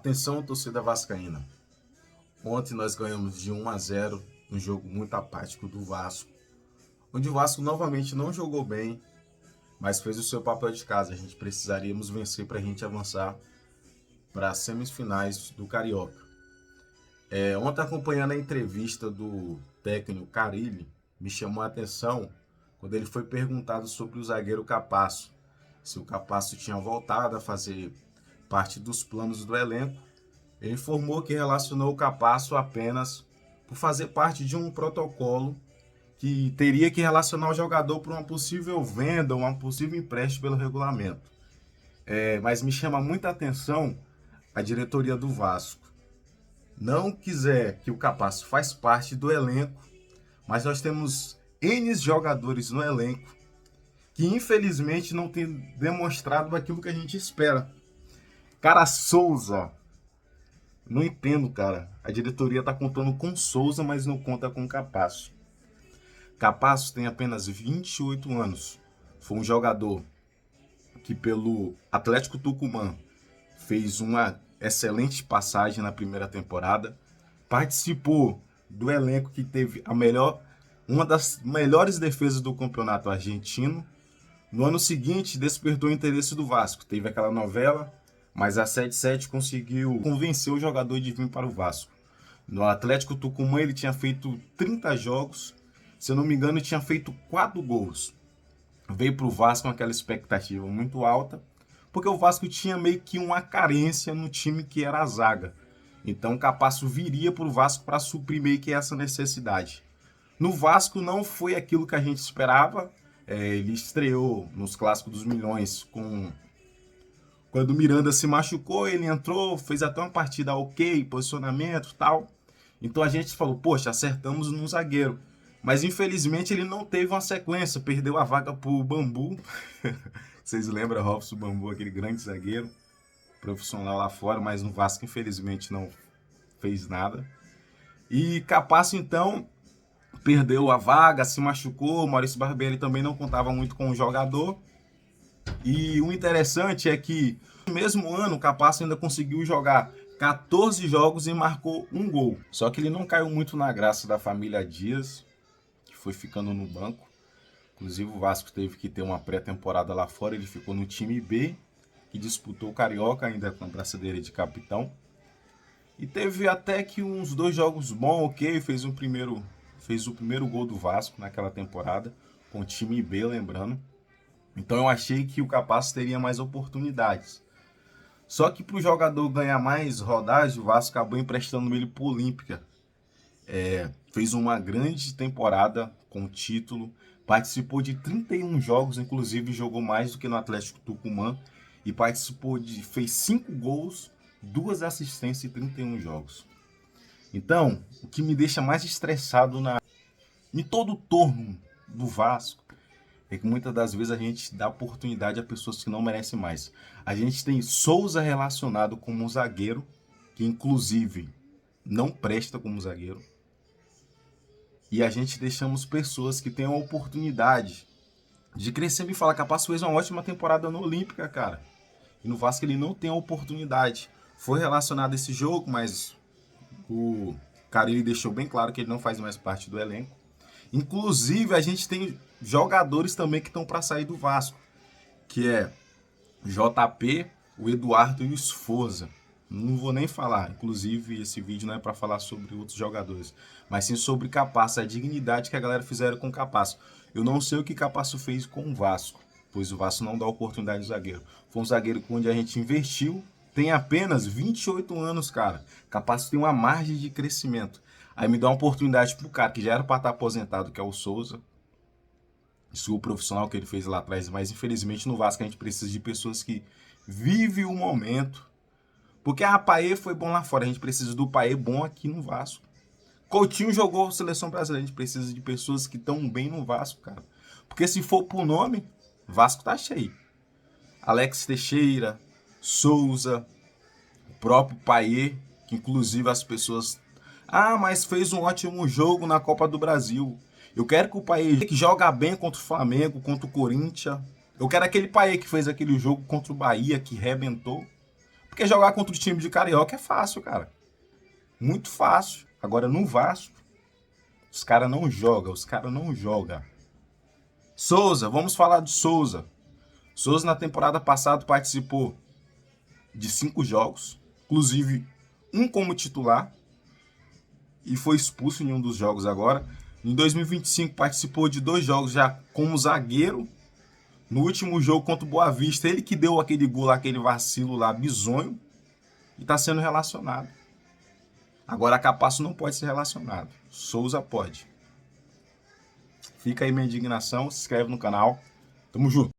Atenção, torcida vascaína. Ontem nós ganhamos de 1-0, um jogo muito apático do Vasco, onde o Vasco novamente não jogou bem, mas fez o seu papel de casa. A gente precisaríamos vencer para a gente avançar para as semifinais do Carioca. Ontem, acompanhando a entrevista do técnico Carille, me chamou a atenção quando ele foi perguntado sobre o zagueiro Capasso, se o Capasso tinha voltado a fazer parte dos planos do elenco. Ele informou que relacionou o Capasso apenas por fazer parte de um protocolo que teria que relacionar o jogador para uma possível venda ou um possível empréstimo pelo regulamento. Mas me chama muita atenção a diretoria do Vasco. Não quiser que o Capasso faz parte do elenco, mas nós temos N jogadores no elenco que infelizmente não tem demonstrado aquilo que a gente espera. Cara, Souza, não entendo, cara. A diretoria tá contando com Souza, mas não conta com Capasso. Capasso tem apenas 28 anos. Foi um jogador que pelo Atlético Tucumã fez uma excelente passagem na primeira temporada. Participou do elenco que teve uma das melhores defesas do campeonato argentino. No ano seguinte, despertou o interesse do Vasco. Teve aquela novela, mas a 77 conseguiu convencer o jogador de vir para o Vasco. No Atlético Tucumã ele tinha feito 30 jogos, se eu não me engano tinha feito 4 gols. Veio para o Vasco com aquela expectativa muito alta, porque o Vasco tinha meio que uma carência no time que era a zaga. Então o Capasso viria para o Vasco para suprir meio que essa necessidade. No Vasco não foi aquilo que a gente esperava. Ele estreou nos Clássicos dos Milhões quando o Miranda se machucou, ele entrou, fez até uma partida ok, posicionamento e tal. Então a gente falou, poxa, acertamos no zagueiro. Mas infelizmente ele não teve uma sequência, perdeu a vaga pro Bambu. Vocês lembram, Robson Bambu, aquele grande zagueiro, profissional lá fora, mas no Vasco infelizmente não fez nada. E Capasso então perdeu a vaga, se machucou, Maurício Barbieri também não contava muito com o jogador. E o interessante é que no mesmo ano o Capasso ainda conseguiu jogar 14 jogos e marcou um gol. Só que ele não caiu muito na graça da família Dias, que foi ficando no banco. Inclusive o Vasco teve que ter uma pré-temporada lá fora, ele ficou no time B, que disputou o Carioca ainda com a braçadeira de capitão. E teve até que uns 2 jogos bons, ok, fez o primeiro gol do Vasco naquela temporada, com o time B, lembrando. Então eu achei que o Capasso teria mais oportunidades. Só que para o jogador ganhar mais rodagem, o Vasco acabou emprestando ele para o Olímpia. Fez uma grande temporada com título, participou de 31 jogos, inclusive jogou mais do que no Atlético Tucumã, e fez 5 gols, 2 assistências em 31 jogos. Então, o que me deixa mais estressado em todo o torno do Vasco é que muitas das vezes a gente dá oportunidade a pessoas que não merecem mais. A gente tem Souza relacionado como um zagueiro, que inclusive não presta como zagueiro. E a gente deixamos pessoas que têm a oportunidade de crescer. Me fala, Capasso fez uma ótima temporada no Olímpica, cara. E no Vasco ele não tem a oportunidade. Foi relacionado a esse jogo, mas o Carille deixou bem claro que ele não faz mais parte do elenco. Inclusive, a gente tem jogadores também que estão para sair do Vasco, que é JP, o Eduardo e o Sforza. Não vou nem falar, inclusive esse vídeo não é para falar sobre outros jogadores, mas sim sobre Capasso, a dignidade que a galera fizeram com Capasso. Eu não sei o que Capasso fez com o Vasco, pois o Vasco não dá oportunidade de zagueiro. Foi um zagueiro onde a gente investiu, tem apenas 28 anos, cara. Capasso tem uma margem de crescimento. Aí me dá uma oportunidade pro cara que já era para estar aposentado, que é o Souza. Isso é o profissional que ele fez lá atrás. Mas infelizmente no Vasco a gente precisa de pessoas que vivem o momento. Porque a Paê foi bom lá fora. A gente precisa do Paê bom aqui no Vasco. Coutinho jogou seleção brasileira. A gente precisa de pessoas que estão bem no Vasco, cara. Porque se for por nome, Vasco tá cheio. Alex Teixeira, Souza, o próprio Paê, que inclusive as pessoas... mas fez um ótimo jogo na Copa do Brasil. Eu quero que o Paê que joga bem contra o Flamengo, contra o Corinthians. Eu quero aquele Paê que fez aquele jogo contra o Bahia, que rebentou. Porque jogar contra o time de Carioca é fácil, cara. Muito fácil. Agora no Vasco, os caras não jogam, Souza, vamos falar de Souza. Souza na temporada passada participou de 5 jogos, inclusive um como titular, e foi expulso em um dos jogos agora. Em 2025 participou de 2 jogos já como zagueiro. No último jogo contra o Boa Vista, ele que deu aquele gol, aquele vacilo lá, bizonho, e está sendo relacionado. Agora Capasso não pode ser relacionado. Souza pode. Fica aí minha indignação, se inscreve no canal. Tamo junto.